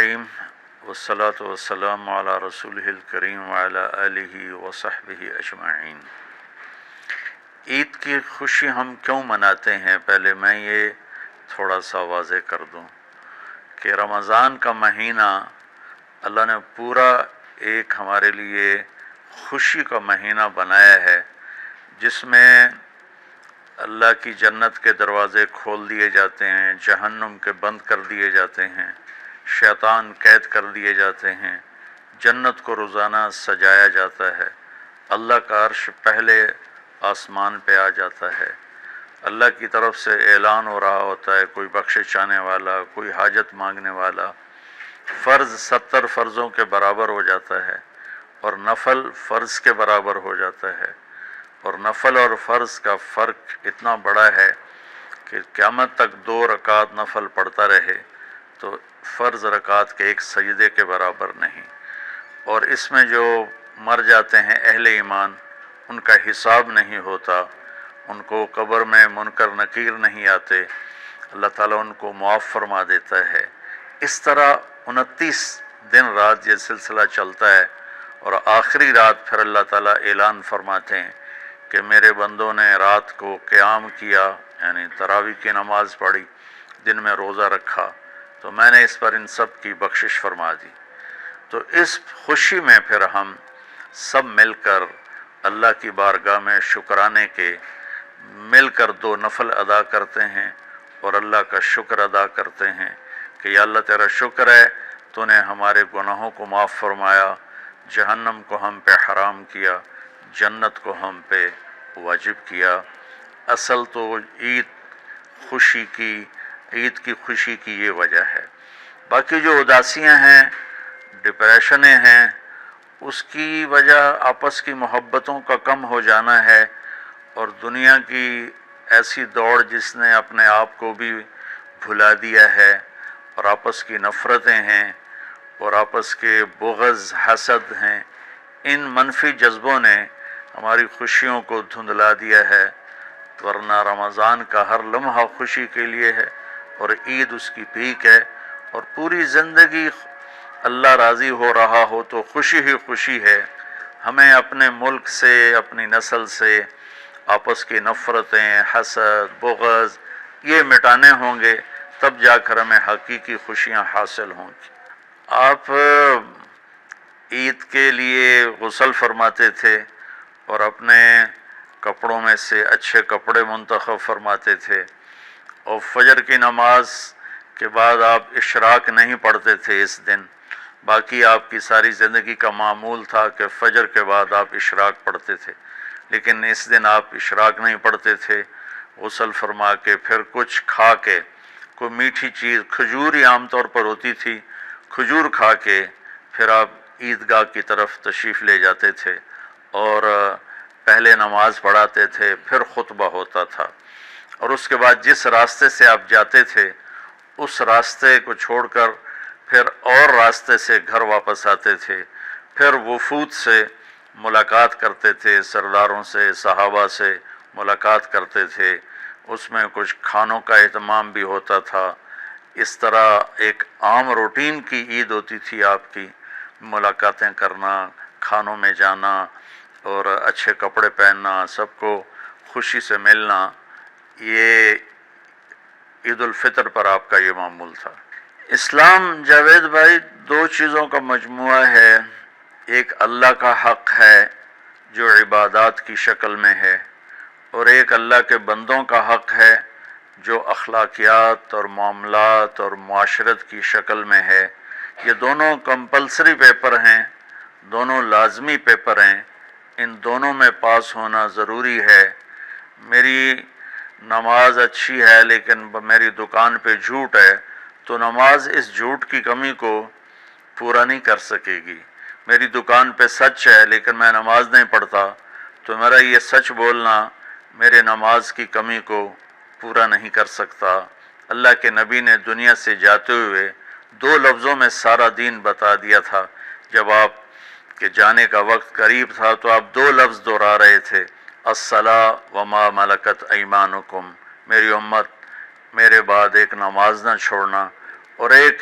الرحیم والصلاة والسلام علی رسولہ الکریم وعلی آلہ وصحبہ اجمعین۔ عید کی خوشی ہم کیوں مناتے ہیں؟ پہلے میں یہ تھوڑا سا واضح کر دوں کہ رمضان کا مہینہ اللہ نے پورا ایک ہمارے لیے خوشی کا مہینہ بنایا ہے، جس میں اللہ کی جنت کے دروازے کھول دیے جاتے ہیں، جہنم کے بند کر دیے جاتے ہیں، شیطان قید کر دیے جاتے ہیں، جنت کو روزانہ سجایا جاتا ہے، اللہ کا عرش پہلے آسمان پہ آ جاتا ہے، اللہ کی طرف سے اعلان ہو رہا ہوتا ہے، کوئی بخشش چاہنے والا، کوئی حاجت مانگنے والا، فرض 70 فرضوں کے برابر ہو جاتا ہے اور نفل فرض کے برابر ہو جاتا ہے، اور نفل اور فرض کا فرق اتنا بڑا ہے کہ قیامت تک 2 رکعت نفل پڑھتا رہے تو فرض رکعت کے ایک سجدے کے برابر نہیں۔ اور اس میں جو مر جاتے ہیں اہل ایمان، ان کا حساب نہیں ہوتا، ان کو قبر میں منکر نکیر نہیں آتے، اللہ تعالیٰ ان کو معاف فرما دیتا ہے۔ اس طرح 29 دن رات یہ سلسلہ چلتا ہے، اور آخری رات پھر اللہ تعالیٰ اعلان فرماتے ہیں کہ میرے بندوں نے رات کو قیام کیا، یعنی تراویح کی نماز پڑھی، دن میں روزہ رکھا، تو میں نے اس پر ان سب کی بخشش فرما دی۔ تو اس خوشی میں پھر ہم سب مل کر اللہ کی بارگاہ میں شکرانے کے مل کر 2 نفل ادا کرتے ہیں اور اللہ کا شکر ادا کرتے ہیں کہ یا اللہ تیرا شکر ہے، تو نے ہمارے گناہوں کو معاف فرمایا، جہنم کو ہم پہ حرام کیا، جنت کو ہم پہ واجب کیا۔ اصل تو عید کی خوشی کی یہ وجہ ہے۔ باقی جو اداسیاں ہیں، ڈپریشنیں ہیں، اس کی وجہ آپس کی محبتوں کا کم ہو جانا ہے، اور دنیا کی ایسی دوڑ جس نے اپنے آپ کو بھی بھلا دیا ہے، اور آپس کی نفرتیں ہیں، اور آپس کے بغض حسد ہیں، ان منفی جذبوں نے ہماری خوشیوں کو دھندلا دیا ہے، ورنہ رمضان کا ہر لمحہ خوشی کے لیے ہے، اور عید اس کی پیک ہے، اور پوری زندگی اللہ راضی ہو رہا ہو تو خوشی ہی خوشی ہے۔ ہمیں اپنے ملک سے، اپنی نسل سے آپس کی نفرتیں، حسد، بغض یہ مٹانے ہوں گے، تب جا کر ہمیں حقیقی خوشیاں حاصل ہوں گی۔ آپ عید کے لیے غسل فرماتے تھے اور اپنے کپڑوں میں سے اچھے کپڑے منتخب فرماتے تھے، اور فجر کی نماز کے بعد آپ اشراق نہیں پڑھتے تھے اس دن۔ باقی آپ کی ساری زندگی کا معمول تھا کہ فجر کے بعد آپ اشراق پڑھتے تھے، لیکن اس دن آپ اشراق نہیں پڑھتے تھے۔ غسل فرما کے پھر کچھ کھا کے، کوئی میٹھی چیز، کھجور ہی عام طور پر ہوتی تھی، کھجور کھا کے پھر آپ عیدگاہ کی طرف تشریف لے جاتے تھے، اور پہلے نماز پڑھاتے تھے، پھر خطبہ ہوتا تھا، اور اس کے بعد جس راستے سے آپ جاتے تھے اس راستے کو چھوڑ کر پھر اور راستے سے گھر واپس آتے تھے، پھر وفود سے ملاقات کرتے تھے، سرداروں سے، صحابہ سے ملاقات کرتے تھے، اس میں کچھ کھانوں کا اہتمام بھی ہوتا تھا۔ اس طرح ایک عام روٹین کی عید ہوتی تھی آپ کی، ملاقاتیں کرنا، کھانوں میں جانا، اور اچھے کپڑے پہننا، سب کو خوشی سے ملنا۔ یہ عید الفطر پر آپ کا یہ معمول تھا۔ اسلام جاوید بھائی 2 چیزوں کا مجموعہ ہے، ایک اللہ کا حق ہے جو عبادات کی شکل میں ہے، اور ایک اللہ کے بندوں کا حق ہے جو اخلاقیات اور معاملات اور معاشرت کی شکل میں ہے۔ یہ دونوں کمپلسری پیپر ہیں، دونوں لازمی پیپر ہیں، ان دونوں میں پاس ہونا ضروری ہے۔ میری نماز اچھی ہے لیکن میری دکان پہ جھوٹ ہے، تو نماز اس جھوٹ کی کمی کو پورا نہیں کر سکے گی۔ میری دکان پہ سچ ہے لیکن میں نماز نہیں پڑھتا، تو میرا یہ سچ بولنا میرے نماز کی کمی کو پورا نہیں کر سکتا۔ اللہ کے نبی نے دنیا سے جاتے ہوئے 2 لفظوں میں سارا دین بتا دیا تھا۔ جب آپ کے جانے کا وقت قریب تھا تو آپ 2 لفظ دہرا رہے تھے، الصلاۃ وما ملکت ایمانکم، میری امت میرے بعد ایک نماز نہ چھوڑنا، اور ایک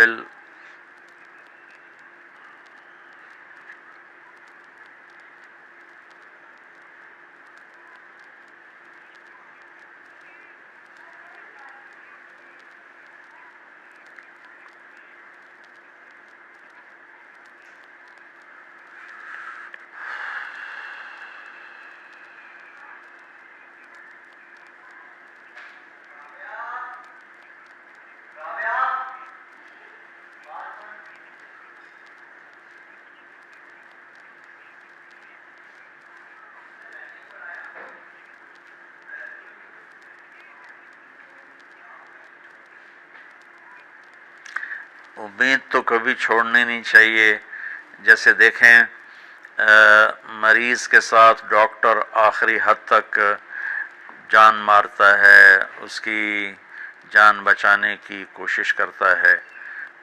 بل امید تو کبھی چھوڑنی نہیں چاہیے. جیسے دیکھیں مریض کے ساتھ ڈاکٹر آخری حد تک جان مارتا ہے، اس کی جان بچانے کی کوشش کرتا ہے،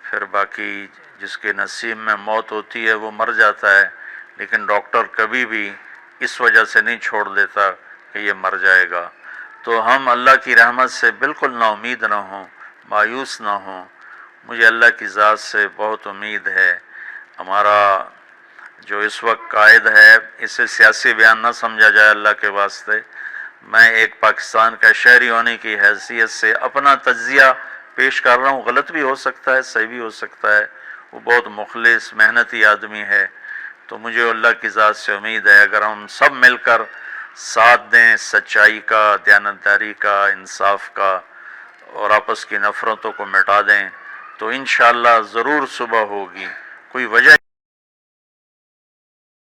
پھر باقی جس کے نصیب میں موت ہوتی ہے وہ مر جاتا ہے، لیکن ڈاکٹر کبھی بھی اس وجہ سے نہیں چھوڑ دیتا کہ یہ مر جائے گا. تو ہم اللہ کی رحمت سے بالکل نا امید نہ ہوں، مایوس نہ ہوں. مجھے اللہ کی ذات سے بہت امید ہے. ہمارا جو اس وقت قائد ہے، اسے سیاسی بیان نہ سمجھا جائے اللہ کے واسطے. میں ایک پاکستان کا شہری ہونے کی حیثیت سے اپنا تجزیہ پیش کر رہا ہوں. غلط بھی ہو سکتا ہے، صحیح بھی ہو سکتا ہے. وہ بہت مخلص محنتی آدمی ہے. تو مجھے اللہ کی ذات سے امید ہے اگر ہم سب مل کر ساتھ دیں سچائی کا، دیانتداری کا، انصاف کا، اور آپس کی نفرتوں کو مٹا دیں تو انشاءاللہ ضرور صبح ہوگی. کوئی وجہ